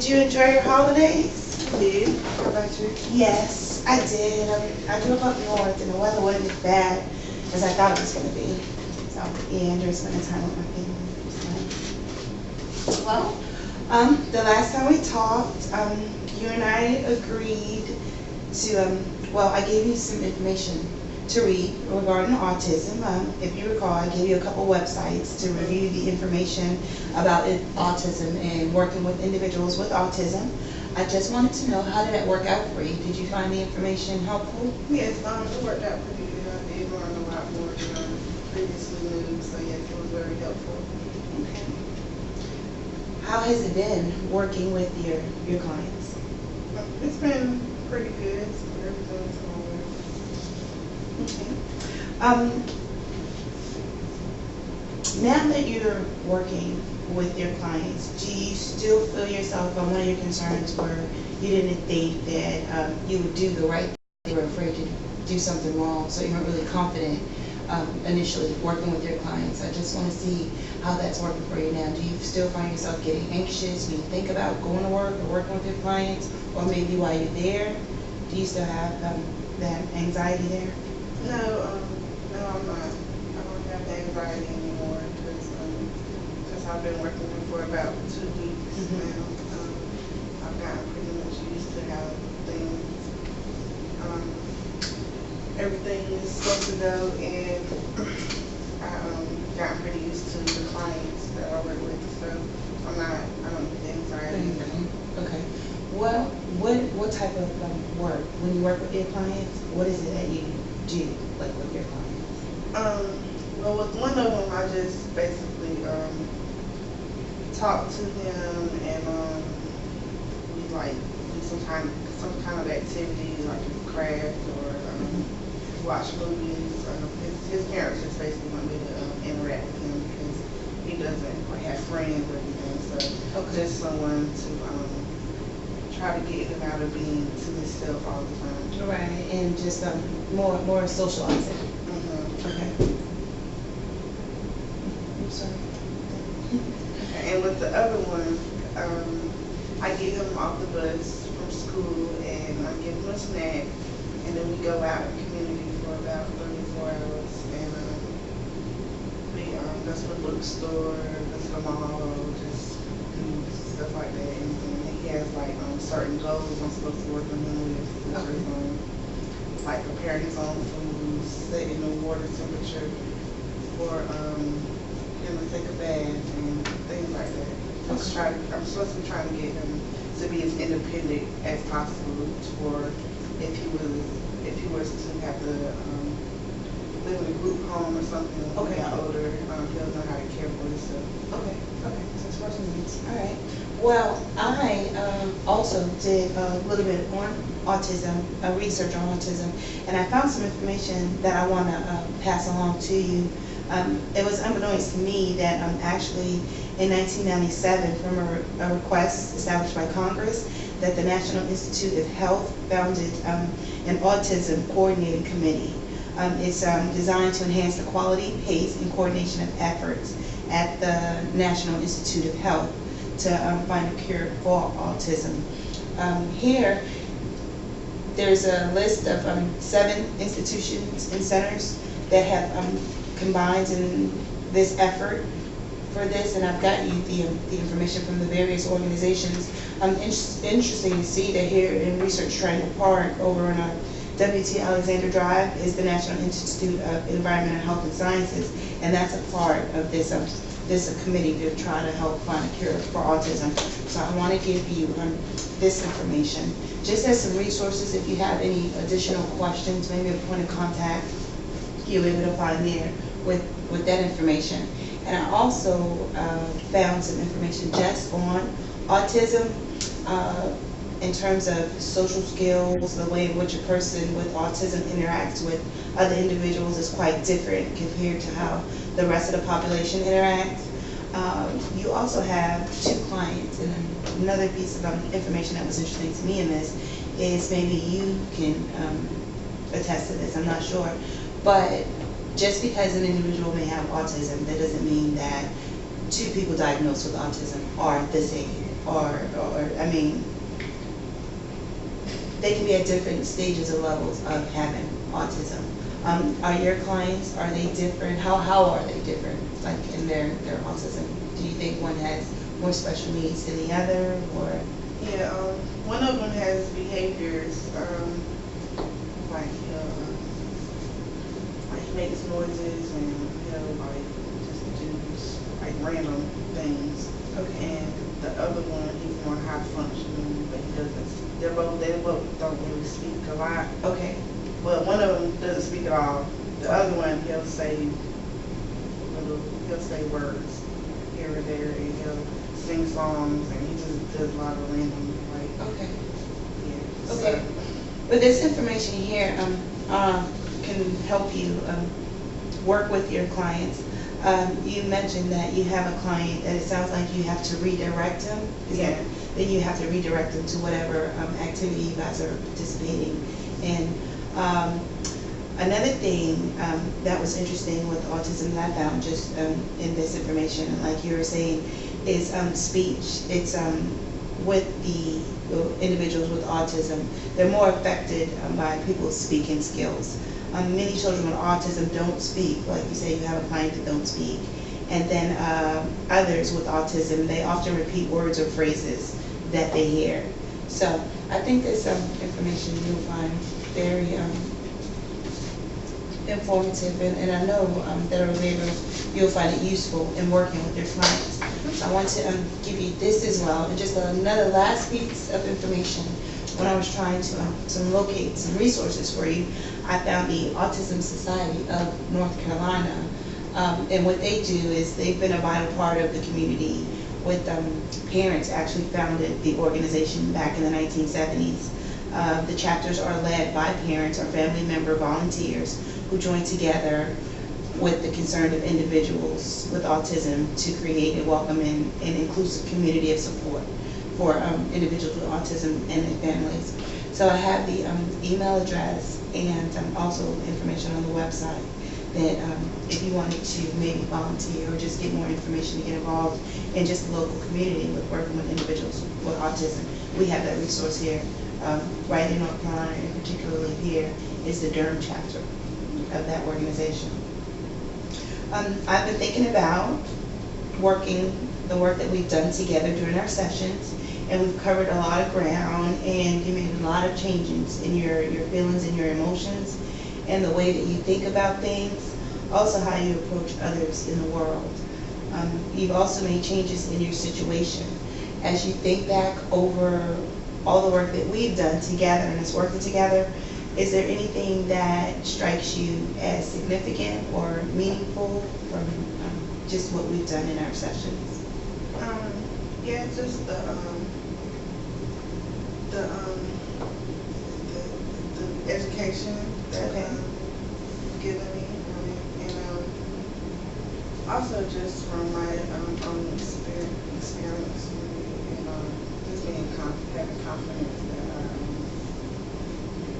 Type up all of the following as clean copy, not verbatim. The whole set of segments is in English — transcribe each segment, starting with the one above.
Did you enjoy your holidays? I did. How about you? Yes, I did. I grew up north and the weather wasn't as bad as I thought it was going to be. So, yeah, I enjoyed spending time with my family. So, well, the last time we talked, you and I agreed to, well, I gave you some information to read regarding autism. If you recall, I gave you a couple websites to review the information about autism and working with individuals with autism. I just wanted to know, how did that work out for you? Did you find the information helpful? Yes, it worked out pretty good. I did learn a lot more than I previously knew, so yes, it was very helpful. Okay. How has it been working with your clients? It's been pretty good. So everything's going well. Okay. Now that you're working with your clients, do you still feel yourself, one of your concerns where you didn't think that you would do the right thing, you were afraid to do something wrong, so you weren't really confident initially working with your clients? I just want to see how that's working for you now. Do you still find yourself getting anxious when you think about going to work or working with your clients, or maybe while you're there? Do you still have that anxiety there? No, I'm not. I don't have the anxiety anymore because I've been working with them for about 2 weeks now. I've gotten pretty much used to how everything is supposed to go, and I've gotten pretty used to the clients that I work with, so I don't get the anxiety. Okay. Well, what type of work, when you work with your clients, what is it that you do, like with your clients? Well, with one of them, I just basically talk to them, and we like do some kind of activity, like craft or watch movies. His parents just basically want me to interact with him because he doesn't like have friends or anything. So just someone to try to get him out of being to himself all the time. Right, and just more socializing. Okay. I'm sorry. And with the other one, I get him off the bus from school and I give him a snack, and then we go out in the community for about 34 hours, and we go to the bookstore, go to the mall, just do stuff like that. And he has like certain goals I'm supposed to work on him with, which is like preparing his own food, setting the water temperature for him to take a bath and things like that. I'm supposed to be trying to get him to be as independent as possible, for if he was to have to live in a group home or something when he got older, he'll know how to care for himself. Okay. So it's personal needs. All right. Well, I also did a little bit on autism, research on autism, and I found some information that I want to pass along to you. It was unbeknownst to me that actually in 1997, from a request established by Congress, that the National Institute of Health founded an autism coordinating committee. It's designed to enhance the quality, pace, and coordination of efforts at the National Institute of Health to find a cure for autism. Here, there's a list of 7 institutions and centers that have combined in this effort for this, and I've got you the information from the various organizations. Interesting to see that here in Research Triangle Park over on W.T. Alexander Drive is the National Institute of Environmental Health and Sciences, and that's a part of this committee to try to help find a cure for autism. So I want to give you this information just as some resources. If you have any additional questions, maybe a point of contact, you'll be able to find there with that information. And I also found some information just on autism in terms of social skills. The way in which a person with autism interacts with other individuals is quite different compared to how the rest of the population interacts. You also have 2 clients, and another piece of information that was interesting to me in this is, maybe you can attest to this, I'm not sure, but just because an individual may have autism, that doesn't mean that 2 people diagnosed with autism are the same. or I mean, they can be at different stages or levels of having autism. Are your clients, are they different? How are they different, like in their autism? Do you think one has more special needs than the other, or? Yeah, one of them has behaviors, like like he makes noises and he'll like just do like random things. Okay. And the other one, he's more high functioning, but he doesn't. They both don't really speak a lot. Okay. Well, one of them doesn't speak at all. The other one, he'll say words here or there, and he'll sing songs, and he just does a lot of random, like, Okay. yeah. Okay. But this information here can help you work with your clients. You mentioned that you have a client that it sounds like you have to redirect them. Yeah. Then you have to redirect them to whatever activity you guys are participating in. Another thing that was interesting with autism that I found just in this information, like you were saying, is speech. It's with the individuals with autism, they're more affected by people's speaking skills. Many children with autism don't speak. Like you say, you have a client that don't speak. And then others with autism, they often repeat words or phrases that they hear. So I think this information you'll find very informative, and I know that you'll find it useful in working with your clients. So I want to give you this as well, and just another last piece of information. When I was trying to locate some resources for you, I found the Autism Society of North Carolina, and what they do is they've been a vital part of the community. With parents actually founded the organization back in the 1970s. The chapters are led by parents or family member volunteers who join together with the concern of individuals with autism to create a welcoming and inclusive community of support for individuals with autism and their families. So I have the email address and also information on the website that if you wanted to maybe volunteer or just get more information to get involved in just the local community with working with individuals with autism, we have that resource here. Right in North Carolina, and particularly here, is the Durham chapter of that organization. I've been thinking about the work that we've done together during our sessions, and we've covered a lot of ground, and you made a lot of changes in your feelings and your emotions, and the way that you think about things, also how you approach others in the world. You've also made changes in your situation. As you think back over all the work that we've done together and us working together, is there anything that strikes you as significant or meaningful from just what we've done in our sessions? Yeah, just the education that given me, and also just from my own experience, and just having confidence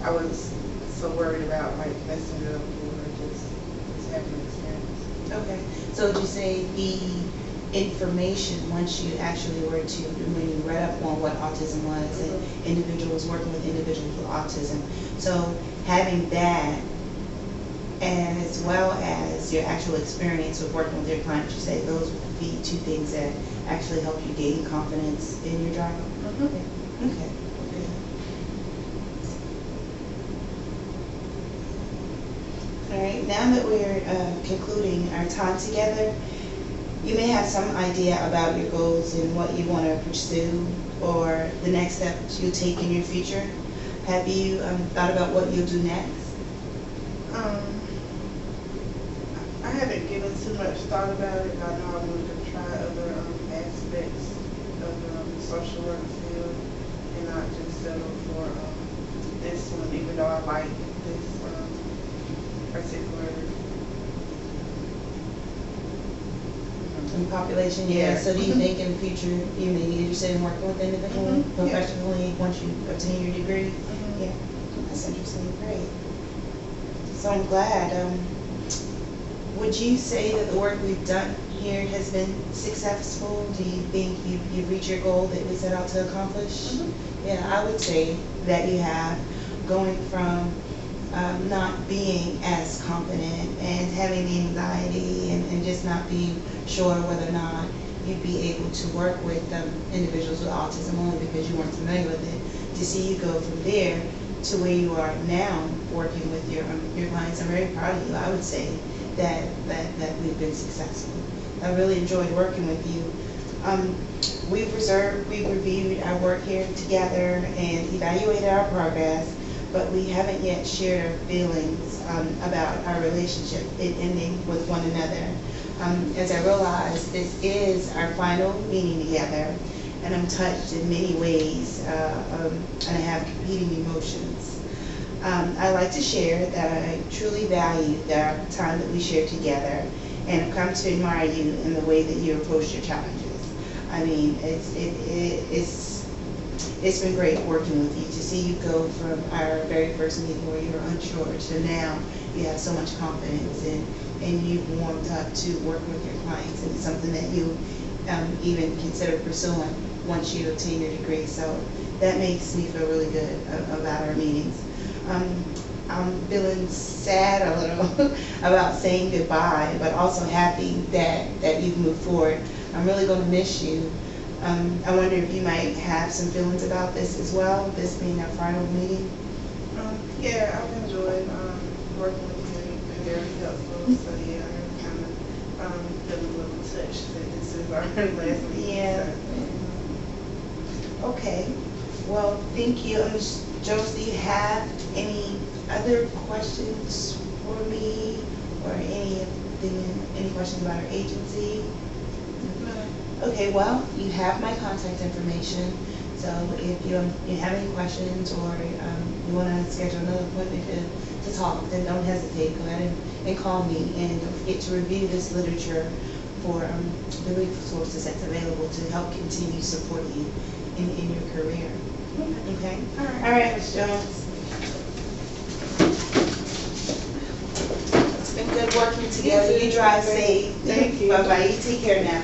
that I was so worried about like messing up or just having an experience. Okay, so would you say the information, once you actually were to, when you read up on what autism was and individuals working with individuals with autism, so having that as well as your actual experience with working with your clients, you say those would be two things that actually help you gain confidence in your job? Okay. All right, now that we're concluding our time together, you may have some idea about your goals and what you want to pursue or the next steps you'll take in your future. Have you thought about what you'll do next? I haven't given too much thought about it. I know I wanted to try other aspects of the social work field and not just settle for this one, even though I like this particular population. Yeah. So do you think in the future you may be interested in working with individuals professionally once you obtain your degree? Yeah, that's interesting. Great. So I'm glad. Would you say that the work we've done here has been successful? Do you think you've reached your goal that we set out to accomplish? Yeah, I would say that you have, going from not being as confident and having the anxiety and just not being sure whether or not you'd be able to work with individuals with autism only because you weren't familiar with it, to see you go from there to where you are now working with your clients. I'm very proud of you. I would say that we've been successful. I really enjoyed working with you. We've reviewed our work here together and evaluated our progress, but we haven't yet shared our feelings about our relationship, it ending with one another. As I realize this is our final meeting together, and I'm touched in many ways, and I have competing emotions. I'd like to share that I truly value the time that we shared together, and have come to admire you in the way that you approach your challenges. I mean, it's been great working with you, to see you go from our very first meeting where you were unsure to now you have so much confidence, and you've warmed up to working with your clients, and it's something that you even consider pursuing once you obtain your degree. So that makes me feel really good about our meetings. I'm feeling sad a little about saying goodbye, but also happy that you've moved forward. I'm really going to miss you. I wonder if you might have some feelings about this as well, this being our final meeting. Yeah, I've enjoyed working with you. You've been very helpful. So yeah, I'm kind of feeling a little touched that this is our last meeting. Yeah. So. Okay. Well, thank you. Ms. Jones, do you have any other questions for me, or any questions about our agency? No. Okay, well, you have my contact information, so if you have any questions, or you want to schedule another appointment to talk, then don't hesitate. Go ahead and call me, and don't forget to review this literature for the resources that's available to help continue supporting you in your career. Okay? All right, Ms. Jones. It's been good working together. You drive safe. Thank you. Bye-bye. You take care now.